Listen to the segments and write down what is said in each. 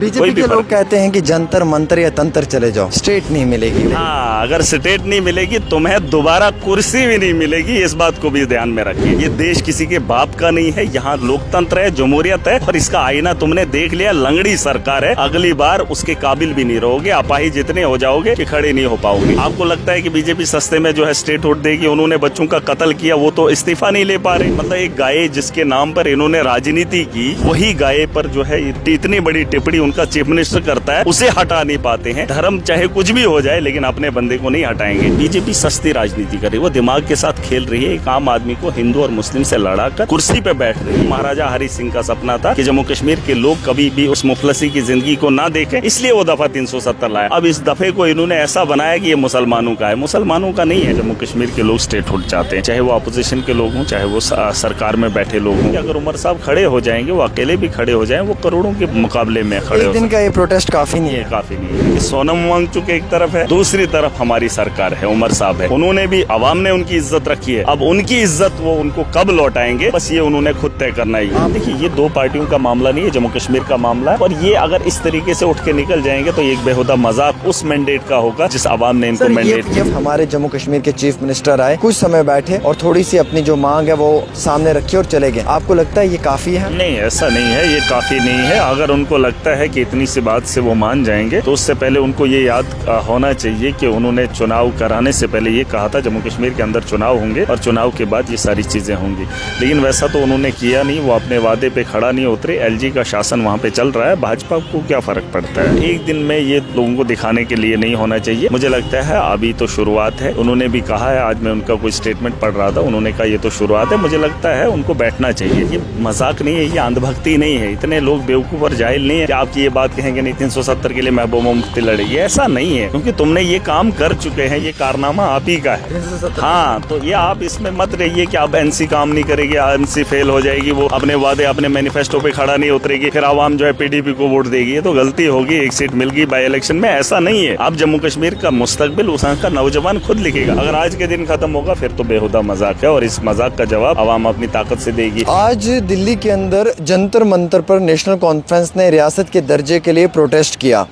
BJP के लोग कहते हैं कि जंतर मंतर या तंत्र चले जाओ, स्टेट नहीं मिलेगी। हाँ, अगर स्टेट नहीं मिलेगी तुम्हें दोबारा कुर्सी भी नहीं मिलेगी, इस बात को भी ध्यान में रखिए। ये देश किसी के बाप का नहीं है, यहाँ लोकतंत्र है, जमहूरियत है और इसका आईना तुमने देख लिया। लंगड़ी सरकार है, अगली बार उसके काबिल भी नहीं रहोगे, अपाहिज जितने हो जाओगे कि खड़े नहीं हो पाओगे। आपको लगता है कि बीजेपी सस्ते में जो है स्टेट वोट देगी, उन्होंने बच्चों का कत्ल किया, वो तो इस्तीफा नहीं ले पा रहे। मतलब एक गाय जिसके नाम पर इन्होंने राजनीति की, वही गाय पर जो है इतनी बड़ी टिप्पणी उनका चीफ मिनिस्टर करता है, उसे हटा नहीं पाते हैं। धर्म चाहे कुछ भी हो जाए, लेकिन अपने बंदे को नहीं हटाएंगे। बीजेपी सस्ती राजनीति कर रही है, वो दिमाग के साथ खेल रही है। एक आम आदमी को हिंदू और मुस्लिम से लड़ाकर कुर्सी पे बैठ रही है। महाराजा हरि सिंह का सपना था कि जम्मू कश्मीर के लोग कभी भी उस मुफलसी की जिंदगी को ना देखें, इसलिए वो दफा 370 लाया। अब इस दफे को इन्होंने ऐसा बनाया कि ये मुसलमानों का है, मुसलमानों का नहीं है। जम्मू कश्मीर के लोग स्टेट हुड चाहते हैं, चाहे वो अपोजिशन के लोग हों, चाहे वो सरकार में बैठे लोग हों। अगर उमर साहब खड़े हो जाएंगे, वो अकेले भी खड़े हो जाए, वो करोड़ों के मुकाबले में खड़े हो। दिन का ये प्रोटेस्ट काफी नहीं है, काफी नहीं है। सोनम वांगचुक एक तरफ है, दूसरी तरफ हमारी सरकार है, उमर साहब है। उन्होंने भी, अवाम ने उनकी इज्जत रखी है। अब उनकी इज्जत वो उनको कब लौटाएंगे, बस ये उन्होंने खुद तय करना ही है। देखिए, ये दो पार्टियों का मामला नहीं है, जम्मू कश्मीर का मामला है। और ये अगर इस तरीके से उठ के निकल जाएंगे तो एक बेहुदा मजाक उस मैंडेट का होगा जिस अवाम ने इनको मैंडेट किया। हमारे जम्मू कश्मीर के चीफ मिनिस्टर आए, कुछ समय बैठे और थोड़ी सी अपनी जो मांग है वो सामने रखी और चले गए। आपको लगता है ये काफी है? नहीं, ऐसा नहीं है, ये काफी नहीं है। अगर उनको लगता है कि इतनी सी बात से वो मान जाएंगे तो उससे पहले उनको ये याद होना चाहिए कि उन्होंने चुनाव कराने से पहले ये कहा था जम्मू कश्मीर के अंदर चुनाव होंगे और चुनाव के बाद ये सारी चीजें होंगी। लेकिन वैसा तो उन्होंने किया नहीं, वो अपने वादे पे खड़ा नहीं उतरे। एलजी का शासन वहाँ पे चल रहा है, भाजपा को क्या फर्क पड़ता है। एक दिन में ये लोगों को दिखाने के लिए नहीं होना चाहिए। मुझे लगता है अभी तो शुरुआत है। उन्होंने भी कहा है, आज मैं उनका कोई स्टेटमेंट पढ़ रहा था, उन्होंने कहा ये तो शुरुआत है। मुझे लगता है उनको बैठना चाहिए। ये मजाक नहीं है, ये अंधभक्ति नहीं है। इतने लोग बेवकूफ और जाहिल नहीं है कि आपकी ये बात कहेंगे नहीं 370 के लिए महबूबा मुफ्ती लड़ेगी, ऐसा नहीं है। क्योंकि तुमने ये काम कर चुके हैं, ये कारनामा आप ही का है। हाँ, तो ये आप इसमें मत रहिए कि आप एनसी काम नहीं करेगी, एनसी फेल हो जाएगी, वो अपने वादे अपने मैनिफेस्टो पे खड़ा नहीं उतरेगी, फिर आवाम जो है पीडीपी को वोट देगी। ये तो गलती होगी। एक सीट मिल गई बाई इलेक्शन में, ऐसा नहीं है। आप जम्मू कश्मीर का मुस्तकबिल वहाँ का नौजवान खुद लिखेगा। अगर आज के दिन खत्म होगा फिर तो बेहुदा मजाक है और इस मजाक का जवाब आवाम अपनी ताकत से देगी। आज दिल्ली के अंदर जंतर मंतर पर नेशनल कॉन्फ्रेंस ने रियासत के दर्जे के लिए प्रोटेस्ट किया।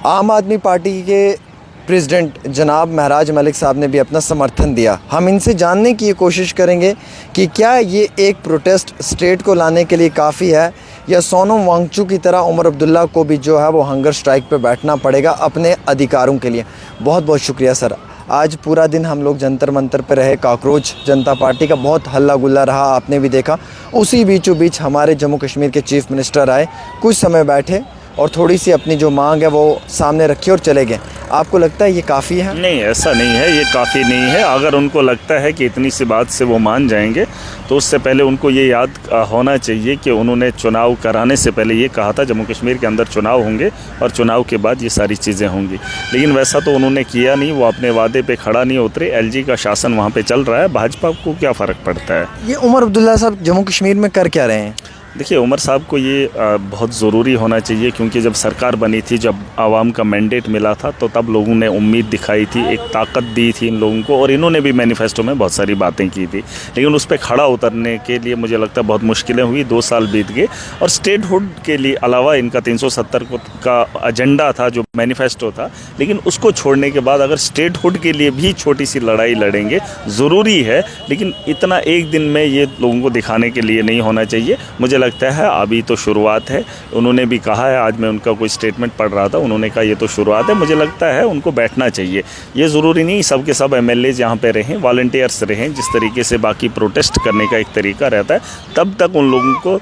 आम आदमी पार्टी के प्रेसिडेंट जनाब महराज मलिक साहब ने भी अपना समर्थन दिया। हम इनसे जानने की ये कोशिश करेंगे कि क्या ये एक प्रोटेस्ट स्टेट को लाने के लिए काफ़ी है या सोनम वांगचुक की तरह उमर अब्दुल्ला को भी जो है वो हंगर स्ट्राइक पे बैठना पड़ेगा अपने अधिकारों के लिए। बहुत बहुत शुक्रिया सर। आज पूरा दिन हम लोग जंतर मंतर पे रहे, काकरोच जनता पार्टी का बहुत हल्ला गुल्ला रहा, आपने भी देखा। उसी बीचों बीच हमारे जम्मू कश्मीर के चीफ मिनिस्टर आए, कुछ समय बैठे और थोड़ी सी अपनी जो मांग है वो सामने रखी और चले गए। आपको लगता है ये काफ़ी है? नहीं, ऐसा नहीं है, ये काफ़ी नहीं है। अगर उनको लगता है कि इतनी सी बात से वो मान जाएंगे तो उससे पहले उनको ये याद होना चाहिए कि उन्होंने चुनाव कराने से पहले ये कहा था जम्मू कश्मीर के अंदर चुनाव होंगे और चुनाव के बाद ये सारी चीज़ें होंगी। लेकिन वैसा तो उन्होंने किया नहीं, वो अपने वादे पे खड़ा नहीं उतरे। एलजी का शासन वहाँ पे चल रहा है, भाजपा को क्या फ़र्क पड़ता है। ये उमर अब्दुल्ला साहब जम्मू कश्मीर में कर क्या रहे हैं? देखिए, उमर साहब को ये बहुत ज़रूरी होना चाहिए, क्योंकि जब सरकार बनी थी, जब आवाम का मैंडेट मिला था, तो तब लोगों ने उम्मीद दिखाई थी, एक ताकत दी थी इन लोगों को और इन्होंने भी मैनिफेस्टो में बहुत सारी बातें की थी। लेकिन उस पर खड़ा उतरने के लिए मुझे लगता है बहुत मुश्किलें हुई। 2 साल बीत गए और स्टेट हुड के लिए अलावा इनका 370 का एजेंडा था, जो मैनिफेस्टो था, लेकिन उसको छोड़ने के बाद अगर स्टेट हुड के लिए भी छोटी सी लड़ाई लड़ेंगे, ज़रूरी है। लेकिन इतना एक दिन में ये लोगों को दिखाने के लिए नहीं होना चाहिए। मुझे लगता है अभी तो शुरुआत है। उन्होंने भी कहा है, आज मैं उनका कोई स्टेटमेंट पढ़ रहा था, उन्होंने कहा ये तो शुरुआत है। मुझे लगता है उनको बैठना चाहिए। ये ज़रूरी नहीं सब के सब एमएलएज यहाँ पे रहें, वॉलंटियर्स रहें। जिस तरीके से बाकी प्रोटेस्ट करने का एक तरीका रहता है, तब तक उन लोगों को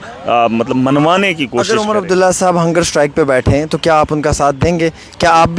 मतलब मनवाने की कोशिश अगर उमर अब्दुल्ला साहब हंगर स्ट्राइक पे बैठे हैं तो क्या आप उनका साथ देंगे? क्या आप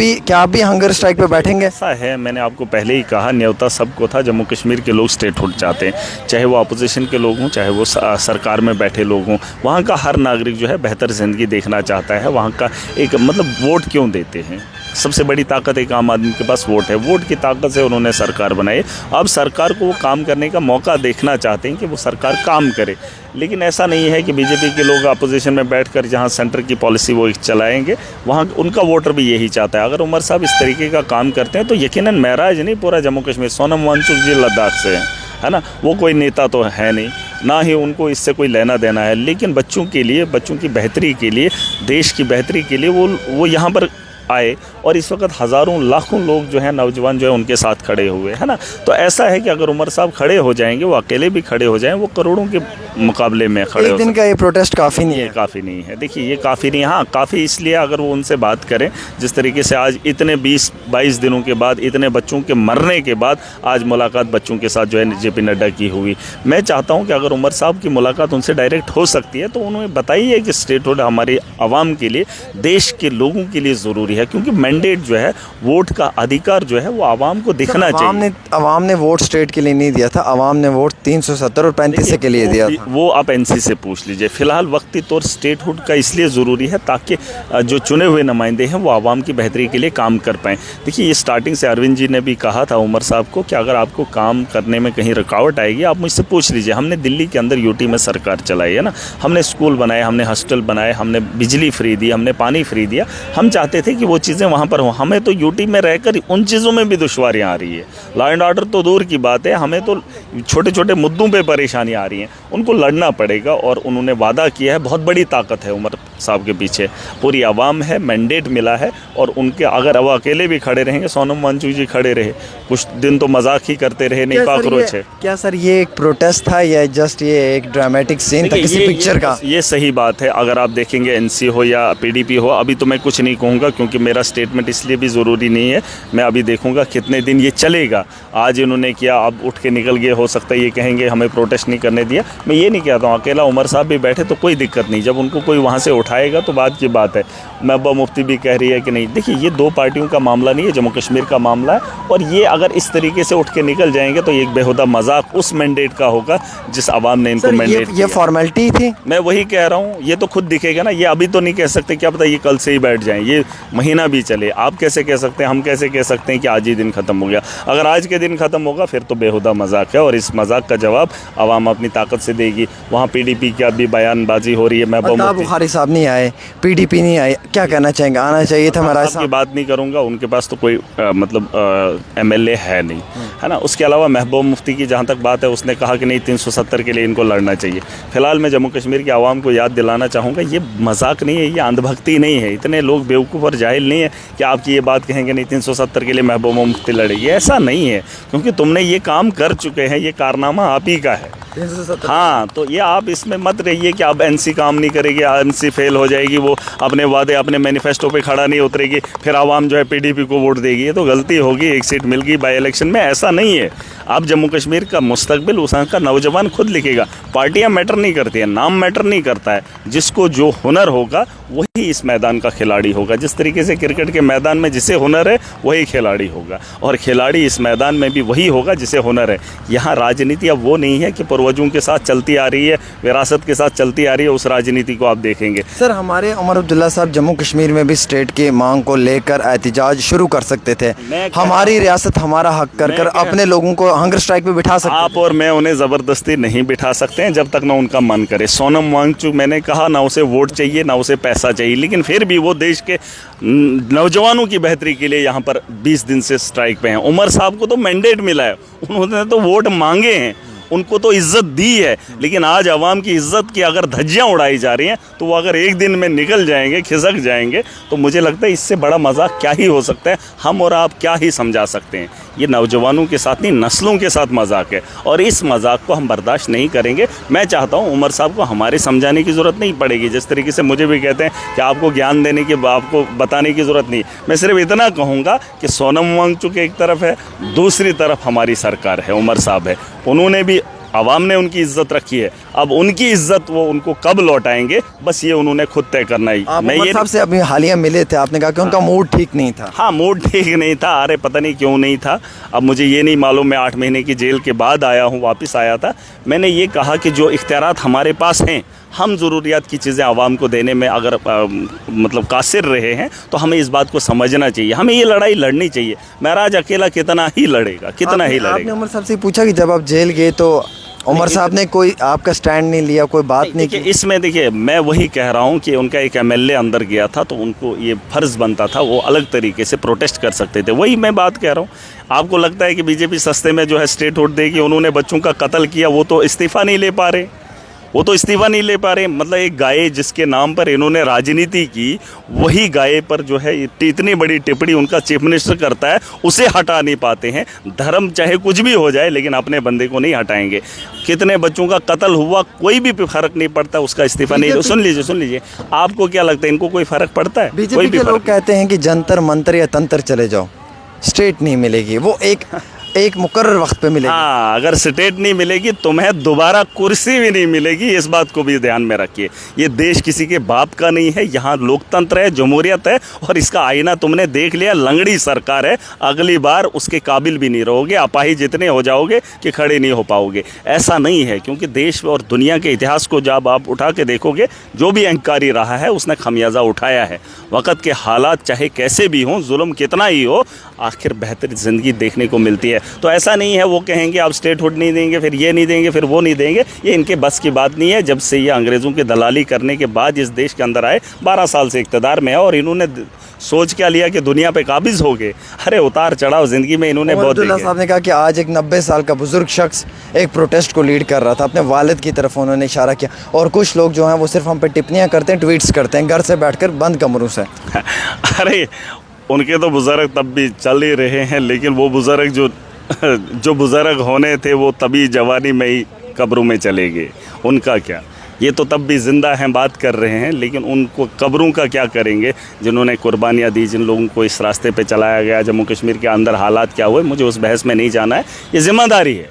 भी हंगर स्ट्राइक पे बैठेंगे? ऐसा है, मैंने आपको पहले ही कहा, न्योता सबको था। जम्मू कश्मीर के लोग स्टेट हुड चाहते हैं, चाहे वो अपोजिशन के लोग हों, चाहे वो सरकार में बैठे लोग हों। वहाँ का हर नागरिक जो है बेहतर ज़िंदगी देखना चाहता है। वहाँ का एक मतलब वोट क्यों देते हैं? सबसे बड़ी ताकत एक आम आदमी के पास वोट है। वोट की ताकत से उन्होंने सरकार बनाई। अब सरकार को वो काम करने का मौका देखना चाहते हैं कि वो सरकार काम करे। लेकिन ऐसा नहीं है कि बीजेपी के लोग अपोजिशन में बैठकर जहां सेंटर की पॉलिसी वो चलाएंगे, वहां उनका वोटर भी यही चाहता है। अगर उमर साहब इस तरीके का काम करते हैं तो यकीनन महराज नहीं, पूरा जम्मू कश्मीर, सोनम वांगचुक जी लद्दाख से है ना, वो कोई नेता तो है नहीं। ना ही उनको इससे कोई लेना देना है, लेकिन बच्चों के लिए, बच्चों की बेहतरी के लिए, देश की बेहतरी के लिए वो यहाँ पर आए और इस वक्त हज़ारों लाखों लोग जो हैं, नौजवान जो है उनके साथ खड़े हुए है ना। तो ऐसा है कि अगर उमर साहब खड़े हो जाएंगे, वो अकेले भी खड़े हो जाएं, वो करोड़ों के मुकाबले में खड़े एक दिन का ये प्रोटेस्ट काफ़ी नहीं है। काफ़ी नहीं है। देखिए ये काफ़ी नहीं, हाँ काफ़ी इसलिए अगर वो उनसे बात करें, जिस तरीके से आज इतने 20-22 दिनों के बाद, इतने बच्चों के मरने के बाद आज मुलाकात बच्चों के साथ जो है JP नड्डा की हुई। मैं चाहता हूँ कि अगर उमर साहब की मुलाकात उनसे डायरेक्ट हो सकती है तो उन्हें बताइए कि स्टेटहुड हमारे आवाम के लिए, देश के लोगों के लिए ज़रूरी है, क्योंकि मैंडेट जो है, वोट का अधिकार जो है वो आवाम को दिखना चाहिए। आवाम ने वोट स्टेट के लिए नहीं दिया था, आवाम ने वोट 370 और 35 के लिए दिया था। वो आप NC से पूछ लीजिए। फिलहाल वक्ती तौर स्टेटहुड का इसलिए ज़रूरी है ताकि जो चुने हुए नुमाइंदे हैं वो आवाम की बेहतरी के लिए काम कर पाएँ। देखिए ये स्टार्टिंग से अरविंद जी ने भी कहा था उमर साहब को कि अगर आपको काम करने में कहीं रुकावट आएगी आप मुझसे पूछ लीजिए। हमने दिल्ली के अंदर UT में सरकार चलाई है ना, हमने स्कूल बनाए, हमने हॉस्टल बनाए, हमने बिजली फ्री दी, हमने पानी फ्री दिया। हम चाहते थे कि वो चीज़ें वहाँ पर हों। हमें तो UT में रहकर उन चीज़ों में भी दुश्वारियाँ आ रही है। लॉ एंड ऑर्डर तो दूर की बात है, हमें तो छोटे छोटे मुद्दों पे परेशानी आ रही हैं, उनको लड़ना पड़ेगा। और उन्होंने वादा किया है, बहुत बड़ी ताकत है उमर साहब के पीछे, पूरी आवाम है, मैंडेट मिला है। और उनके अगर वो अकेले भी खड़े रहेंगे, सोनम वांगचुक जी खड़े रहे, कुछ दिन तो मजाक ही करते रहे, नहीं कॉकरोच है। क्या सर ये एक प्रोटेस्ट था या जस्ट ये एक ड्रामेटिक सीन था किसी पिक्चर का? ये सही बात है। अगर आप देखेंगे NC हो या PDP हो, अभी तो मैं कुछ नहीं कहूँगा क्योंकि मेरा स्टेटमेंट इसलिए भी ज़रूरी नहीं है। मैं अभी देखूँगा कितने दिन ये चलेगा। आज इन्होंने किया, अब उठ के निकल गए, हो सकता है ये कहेंगे हमें प्रोटेस्ट नहीं करने दिया। मैं ये नहीं कहता हूँ, अकेला उमर साहब भी बैठे तो कोई दिक्कत नहीं, जब उनको कोई वहाँ से उठाएगा तो बात की बात है। महबूबा मुफ्ती भी कह रही है कि नहीं। देखिए ये दो पार्टियों का मामला नहीं है, जम्मू कश्मीर का मामला है। और ये अगर इस तरीके से उठ के निकल जाएंगे तो एक बेहुदा मजाक उस मैंडेट का होगा जिस आवाम ने इनको मैंडेट ये फॉर्मेलिटी थी। मैं वही कह रहा हूँ, ये तो खुद दिखेगा ना। ये अभी तो नहीं कह सकते, क्या पता ये कल से ही बैठ जाएं, ये महीना भी चले। आप कैसे कह सकते हैं, हम कैसे कह सकते हैं कि आज ही दिन ख़त्म हो गया? अगर आज के दिन ख़त्म होगा फिर तो बेहुदा मजाक है, और इस मजाक का जवाब आवाम अपनी ताकत से देगी। वहाँ PDP की अभी बयानबाजी हो रही है। महबूबा बुखारी साहब नहीं आए, PDP नहीं आए, क्या कहना चाहेंगे? आना चाहिए था। हमारा की बात नहीं करूँगा, उनके पास तो कोई MLA है नहीं, है ना। उसके अलावा महबूबा मुफ्ती की जहाँ तक बात है, उसने कहा कि नहीं 370 के लिए इनको लड़ना चाहिए। फिलहाल मैं जम्मू कश्मीर की आवाम को याद दिलाना चाहूँगा, ये मजाक नहीं है, ये अंधभक्ति नहीं है। इतने लोग बेवकूफ़ और जाहिल नहीं है कि आपकी ये बात कहेंगे नहीं 370 के लिए महबूबा मुफ्ती लड़ेगी। ऐसा नहीं है, क्योंकि तुमने ये काम कर चुके हैं, ये कारनामा आप ही का है। हाँ, तो ये आप इसमें मत रहिए कि अब NC काम नहीं करेगी, NC फेल हो जाएगी, वो अपने वादे अपने मैनिफेस्टो पे खड़ा नहीं उतरेगी, फिर आवाम जो है PDP को वोट देगी। ये तो गलती होगी। एक सीट मिल गई बाई इलेक्शन में, ऐसा नहीं है। अब जम्मू कश्मीर का मुस्तकबिल उस का नौजवान खुद लिखेगा। पार्टियां मैटर नहीं करती हैं, नाम मैटर नहीं करता है। जिसको जो हुनर होगा वही इस मैदान का खिलाड़ी होगा। जिस तरीके से क्रिकेट के मैदान में जिसे हुनर है वही खिलाड़ी होगा, और खिलाड़ी इस मैदान में भी वही होगा जिसे हुनर है। यहाँ राजनीति अब वो नहीं है कि पूर्वजों के साथ चलती आ रही है, विरासत के साथ चलती आ रही है, उस राजनीति को आप देखेंगे। सर, हमारे उमर अब्दुल्ला साहब जम्मू कश्मीर में भी स्टेट की मांग को लेकर एहतिजाज शुरू कर सकते थे। हमारी रियासत हमारा हक कर अपने लोगों को हंगर स्ट्राइक पे बिठा सकते। आप और मैं उन्हें ज़बरदस्ती नहीं बिठा सकते हैं जब तक ना उनका मन करे। सोनम वांगचुक, मैंने कहा ना उसे वोट चाहिए ना उसे पैसा चाहिए, लेकिन फिर भी वो देश के नौजवानों की बेहतरी के लिए यहाँ पर 20 दिन से स्ट्राइक पे हैं। उमर साहब को तो मैंडेट मिला है, उन्होंने तो वोट मांगे हैं, उनको तो इज्जत दी है। लेकिन आज आवाम की इज्जत की अगर धज्जियां उड़ाई जा रही हैं, तो वो अगर एक दिन में निकल जाएंगे, खिसक जाएंगे, तो मुझे लगता है इससे बड़ा मजाक क्या ही हो सकता है। हम और आप क्या ही समझा सकते हैं। ये नौजवानों के साथ नहीं, नस्लों के साथ मजाक है, और इस मजाक को हम बर्दाश्त नहीं करेंगे। मैं चाहता हूँ उमर साहब को हमारे समझाने की ज़रूरत नहीं पड़ेगी। जिस तरीके से मुझे भी कहते हैं कि आपको ज्ञान देने की, आपको बताने की ज़रूरत नहीं। मैं सिर्फ इतना कहूँगा कि सोनम वांगचुक एक तरफ है, दूसरी तरफ हमारी सरकार है, उमर साहब है। उन्होंने भी, आवाम ने उनकी इज्जत रखी है। अब उनकी इज्जत वो उनको कब लौटाएंगे, बस ये उन्होंने खुद तय करना ही। मैं ये साहब से अभी हालिया मिले थे, आपने कहा कि उनका मूड ठीक नहीं था। हाँ, मूड ठीक नहीं था। अरे पता नहीं क्यों नहीं था, अब मुझे ये नहीं मालूम। मैं 8 महीने की जेल के बाद आया हूँ, वापस आया था। मैंने ये कहा कि जो इख्तियारात हमारे पास हैं, हम ज़रूरियात की चीज़ें आवाम को देने में अगर मतलब कासिर रहे हैं, तो हमें इस बात को समझना चाहिए। हमें ये लड़ाई लड़नी चाहिए। महराज अकेला कितना ही लड़ेगा, कितना ही लड़ेगा। आपने उमर साहब से पूछा कि जब आप जेल गए तो उमर साहब ने कोई आपका स्टैंड नहीं लिया, कोई बात नहीं देखिए की? इसमें देखिए मैं वही कह रहा हूँ कि उनका एक एमएलए अंदर गया था तो उनको ये फर्ज बनता था, वो अलग तरीके से प्रोटेस्ट कर सकते थे। वही मैं बात कह रहा हूँ। आपको लगता है कि बीजेपी सस्ते में जो है स्टेटहुड देगी, उन्होंने बच्चों का कत्ल किया, वो तो इस्तीफा नहीं ले पा रहे, वो तो इस्तीफा नहीं ले पा रहे। मतलब एक गाय जिसके नाम पर इन्होंने राजनीति की, वही गाय पर जो है इतनी बड़ी टिप्पणी उनका चीफ मिनिस्टर करता है, उसे हटा नहीं पाते हैं। धर्म चाहे कुछ भी हो जाए लेकिन अपने बंदे को नहीं हटाएंगे। कितने बच्चों का कत्ल हुआ, कोई भी फर्क नहीं पड़ता, उसका इस्तीफा नहीं। सुन लीजिए, आपको क्या लगता है इनको कोई फर्क पड़ता है? बीजेपी के लोग कहते हैं कि जंतर मंतर या तंत्र चले जाओ, स्टेट नहीं मिलेगी, वो एक मुकर्रर वक्त पे मिलेगी। हाँ, अगर स्टेट नहीं मिलेगी तुम्हें दोबारा कुर्सी भी नहीं मिलेगी, इस बात को भी ध्यान में रखिए। ये देश किसी के बाप का नहीं है, यहाँ लोकतंत्र है, जमहूरियत है, और इसका आईना तुमने देख लिया, लंगड़ी सरकार है। अगली बार उसके काबिल भी नहीं रहोगे, अपाहिज जितने हो जाओगे कि खड़े नहीं हो पाओगे। ऐसा नहीं है, क्योंकि देश और दुनिया के इतिहास को जब आप उठा के देखोगे, जो भी अहंकारी रहा है उसने खमियाजा उठाया है। वक़्त के हालात चाहे कैसे भी हों, जुल्म कितना ही हो, आखिर बेहतर ज़िंदगी देखने को मिलती है। तो ऐसा नहीं है वो कहेंगे आप स्टेटहुड नहीं देंगे, फिर ये नहीं देंगे, फिर वो नहीं देंगे, ये इनके बस की बात नहीं है। जब से ये अंग्रेज़ों की दलाली करने के बाद इस देश के अंदर आए, 12 साल से इक़्तिदार में है, और इन्होंने सोच क्या लिया कि दुनिया पे काबिज हो गए। अरे उतार चढ़ाव ज़िंदगी में इन्होंने बहुत अब्दुल्ला साहब ने कहा कि आज एक 90 साल का बुजुर्ग शख्स एक प्रोटेस्ट को लीड कर रहा था, अपने वालिद की तरफ उन्होंने इशारा किया, और कुछ लोग जो हैं वो सिर्फ हम पे टिप्पणियाँ करते हैं, ट्वीट्स करते हैं घर से बैठकर बंद कमरों से। अरे उनके तो बुज़ुर्ग तब भी चल ही रहे हैं, लेकिन वो बुज़ुर्ग जो बुज़ुर्ग होने थे वो तभी जवानी में ही कब्रों में चले गए। उनका क्या, ये तो तब भी ज़िंदा हैं, बात कर रहे हैं, लेकिन उनको कब्रों का क्या करेंगे जिन्होंने कुर्बानियाँ दी, जिन लोगों को इस रास्ते पे चलाया गया। जम्मू कश्मीर के अंदर हालात क्या हुए, मुझे उस बहस में नहीं जाना है। ये ज़िम्मेदारी है,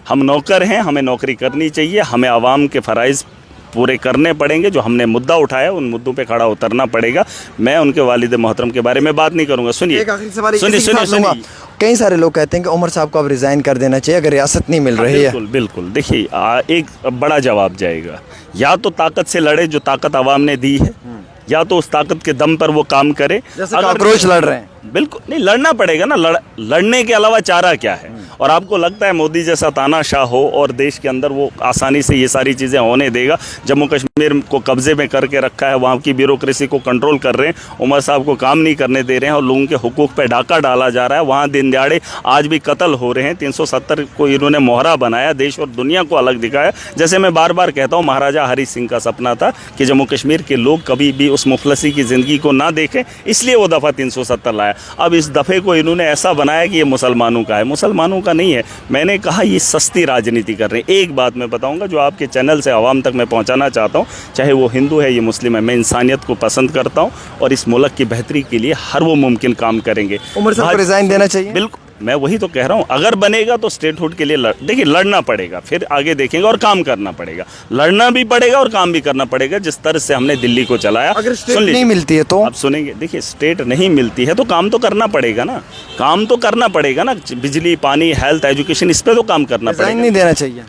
हम नौकर हैं, हमें नौकरी करनी चाहिए, हमें आवाम के फ़राइज़ पूरे करने पड़ेंगे। जो हमने मुद्दा उठाया उन मुद्दों पे खड़ा उतरना पड़ेगा। मैं उनके वालिद मोहतरम के बारे में बात नहीं करूंगा। सुनिए, सुनिए, कई सारे लोग कहते हैं कि उमर साहब को अब रिज़ाइन कर देना चाहिए अगर रियासत नहीं मिल रही है। बिल्कुल। देखिए एक बड़ा जवाब जाएगा, या तो ताकत से लड़े जो ताकत आवाम ने दी है, या तो उस ताकत के दम पर वो काम करे। जैसे काकरोच लड़ रहे हैं, बिल्कुल नहीं, लड़ना पड़ेगा ना। लड़ने के अलावा चारा क्या है? और आपको लगता है मोदी जैसा तानाशाह हो और देश के अंदर वो आसानी से ये सारी चीज़ें होने देगा? जम्मू कश्मीर को कब्जे में करके रखा है, वहाँ की ब्यूरोक्रेसी को कंट्रोल कर रहे हैं, उमर साहब को काम नहीं करने दे रहे हैं, और लोगों के हुकूक पे डाका डाला जा रहा है। वहाँ दिन दहाड़े आज भी कत्ल हो रहे हैं। 370 को इन्होंने मोहरा बनाया, देश और दुनिया को अलग दिखाया। जैसे मैं बार बार कहता हूँ, महाराजा हरि सिंह का सपना था कि जम्मू कश्मीर के लोग कभी भी उस मुफलसी की ज़िंदगी को ना देखें, इसलिए वो दफ़ा 370 लाया। अब इस दफ़े को इन्होंने ऐसा बनाया कि ये मुसलमानों का है, मुसलमानों का नहीं है। मैंने कहा ये सस्ती राजनीति कर रहे हैं। एक बात मैं बताऊंगा जो आपके चैनल से आवाम तक मैं पहुंचाना चाहता हूं, चाहे वो हिंदू है या मुस्लिम है, मैं इंसानियत को पसंद करता हूं और इस मुल्क की बेहतरी के लिए हर वो मुमकिन काम करेंगे। उमर साहब को रिज़ाइन देना चाहिए। बिल्कुल, मैं वही तो कह रहा हूँ। अगर बनेगा तो स्टेटहुड के लिए देखिए लड़ना पड़ेगा, फिर आगे देखेंगे, और काम करना पड़ेगा। लड़ना भी पड़ेगा और काम भी करना पड़ेगा, जिस तरह से हमने दिल्ली को चलाया। अगर स्टेट नहीं मिलती है तो आप सुनेंगे, देखिए स्टेट नहीं मिलती है तो काम तो करना पड़ेगा ना, काम तो करना पड़ेगा ना। बिजली, पानी, हेल्थ, एजुकेशन, इस पर तो काम करना पड़ेगा। नहीं देना चाहिए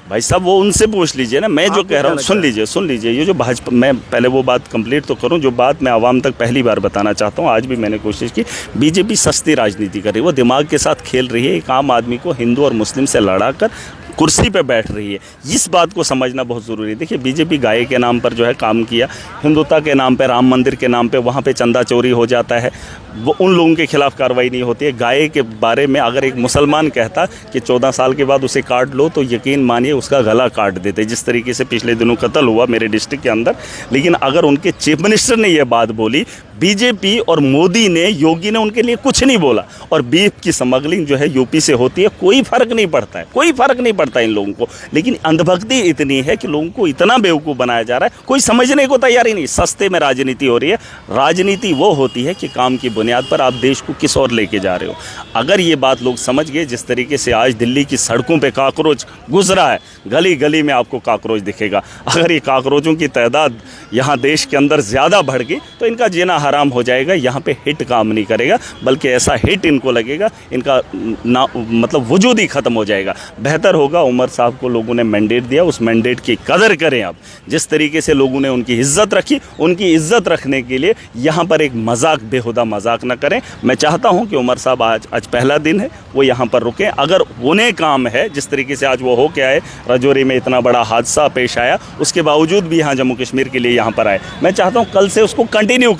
भाई साहब, वो उनसे पूछ लीजिए ना। मैं जो कह रहा हूँ, सुन लीजिए, ये जो भाजपा, मैं पहले वो बात कंप्लीट तो करूँ। जो बात मैं आवाम तक पहली बार बताना चाहता हूँ, आज भी मैंने कोशिश की, बीजेपी सस्ती राजनीति कर रही है, वो दिमाग के साथ खेल रही है। एक आम आदमी को हिंदू और मुस्लिम से लड़ाकर कुर्सी पे बैठ रही है। इस बात को समझना बहुत ज़रूरी है। देखिए बीजेपी गाय के नाम पर जो है काम किया, हिंदुत्व के नाम पे, राम मंदिर के नाम पे वहाँ पे चंदा चोरी हो जाता है, वो उन लोगों के खिलाफ कार्रवाई नहीं होती है। गाय के बारे में अगर एक मुसलमान कहता कि 14 साल के बाद उसे काट लो, तो यकीन मानिए उसका गला काट देते, जिस तरीके से पिछले दिनों कत्ल हुआ मेरे डिस्ट्रिक्ट के अंदर। लेकिन अगर उनके चीफ मिनिस्टर ने यह बात बोली, बीजेपी और मोदी ने, योगी ने उनके लिए कुछ नहीं बोला, और बीफ की स्मगलिंग जो है यूपी से होती है, कोई फ़र्क नहीं पड़ता है, कोई फ़र्क नहीं पड़ता इन लोगों को। लेकिन अंधभक्ति इतनी है कि लोगों को इतना बेवकूफ़ बनाया जा रहा है, कोई समझने को तैयार ही नहीं। सस्ते में राजनीति हो रही है। राजनीति वो होती है कि काम की बुनियाद पर आप देश को किस ओर लेके जा रहे हो। अगर ये बात लोग समझ गए, जिस तरीके से आज दिल्ली की सड़कों पे काकरोच घुस रहा है, गली गली में आपको काकरोच दिखेगा। अगर ये काकरोचों की तादाद यहाँ देश के अंदर ज़्यादा बढ़ गई तो इनका जीना हराम हो जाएगा, यहाँ पे हिट काम नहीं करेगा, बल्कि ऐसा हिट इनको लगेगा इनका ना मतलब वजूद ही ख़त्म हो जाएगा। बेहतर होगा उमर साहब को लोगों ने मैंडेट दिया, उस मैंडेट की कदर करें आप। जिस तरीके से लोगों ने उनकी इज़्ज़त रखी, उनकी इज़्ज़त रखने के लिए यहाँ पर एक मजाक, बेहुदा मजाक ना करें। मैं चाहता हूँ कि उमर साहब आज पहला दिन है, वो यहाँ पर रुकें। अगर उन्हें काम है, जिस तरीके से आज वो हो के आए, राजौरी में इतना बड़ा हादसा पेश आया, उसके बावजूद भी यहाँ जम्मू कश्मीर के लिए यहाँ पर आए, मैं चाहता हूँ कल से उसको कंटिन्यू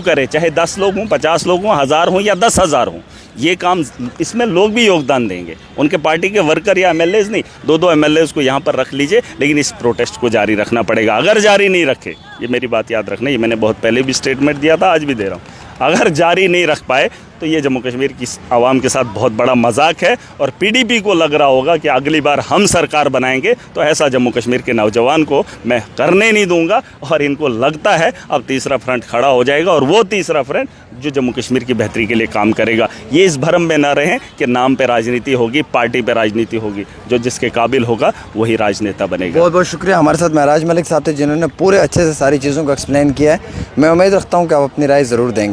करें, चाहे 10 लोग हों, 50 लोग हों, 1000 हों या 10,000 हों। ये काम, इसमें लोग भी योगदान देंगे, उनके पार्टी के वर्कर या एमएलएज नहीं, 2-2 एमएलएज को यहाँ पर रख लीजिए, लेकिन इस प्रोटेस्ट को जारी रखना पड़ेगा। अगर जारी नहीं रखे, ये मेरी बात याद रखना, ये मैंने बहुत पहले भी स्टेटमेंट दिया था, आज भी दे रहा हूँ, अगर जारी नहीं रख पाए तो ये जम्मू कश्मीर की आवाम के साथ बहुत बड़ा मजाक है। और पीडीपी को लग रहा होगा कि अगली बार हम सरकार बनाएंगे, तो ऐसा जम्मू कश्मीर के नौजवान को मैं करने नहीं दूंगा। और इनको लगता है अब तीसरा फ्रंट खड़ा हो जाएगा, और वो तीसरा फ्रंट जो जम्मू कश्मीर की बेहतरी के लिए काम करेगा। ये इस भरम में ना रहें कि नाम पे राजनीति होगी, पार्टी पे राजनीति होगी, जो जिसके काबिल होगा वही राजनेता बनेगा। बहुत बहुत शुक्रिया। हमारे साथ महराज मलिक साहब थे, जिन्होंने पूरे अच्छे से सारी चीज़ों को एक्सप्लेन किया है। मैं उम्मीद रखता हूँ कि आप अपनी राय ज़रूर देंगे।